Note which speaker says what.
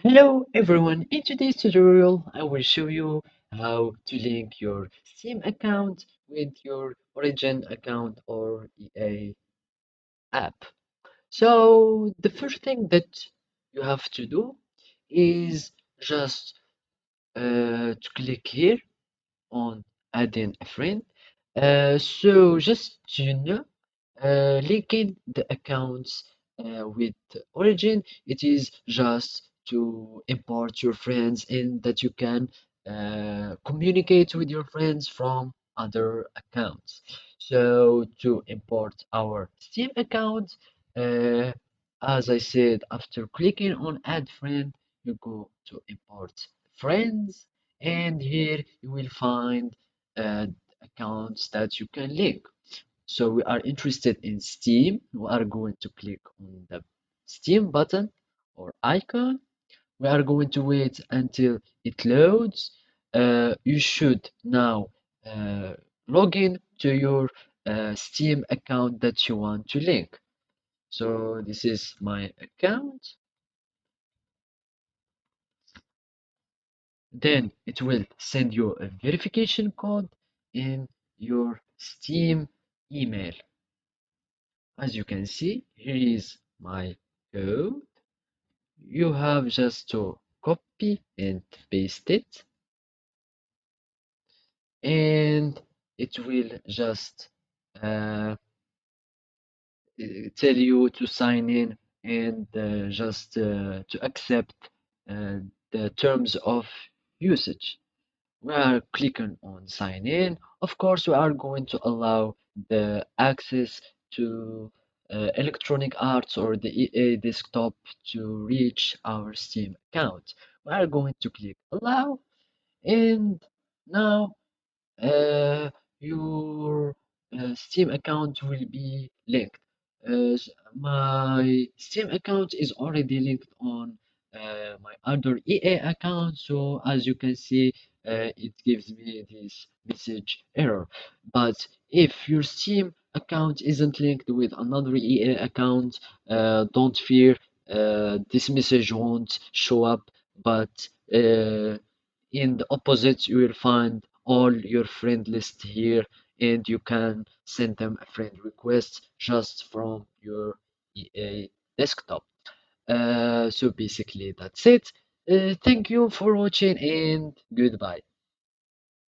Speaker 1: Hello everyone, in today's tutorial I will show you how to link your Steam account with your Origin account or EA app. So the first thing that you have to do is just to click here on adding a friend. So just you know, linking the accounts with Origin, it is just to import your friends and that you can communicate with your friends from other accounts. So to import our Steam account, uh, as I said, after clicking on add friend, you go to import friends, and here you will find uh, accounts that you can link. So we are interested in Steam. We are going to click on the Steam button or icon. We are going to wait until it loads. You should now uh, log in to your Steam account that you want to link. So this is my account. Then it will send you a verification code in your Steam email. As you can see, here is my code. You have just to copy and paste it, and it will just uh, tell you to sign in and just to accept uh, the terms of usage. We are clicking on sign in. Of course, we are going to allow the access to Electronic Arts or the EA desktop to reach our Steam account. We are going to click allow, and now uh, your Steam account will be linked. My Steam account is already linked on my other EA account, so as you can see, it gives me this message error. But if your Steam account isn't linked with another EA account, don't fear, this message won't show up, but in the opposite, you will find all your friend list here, and you can send them a friend request just from your EA desktop. So basically, that's it. Thank you for watching, and goodbye.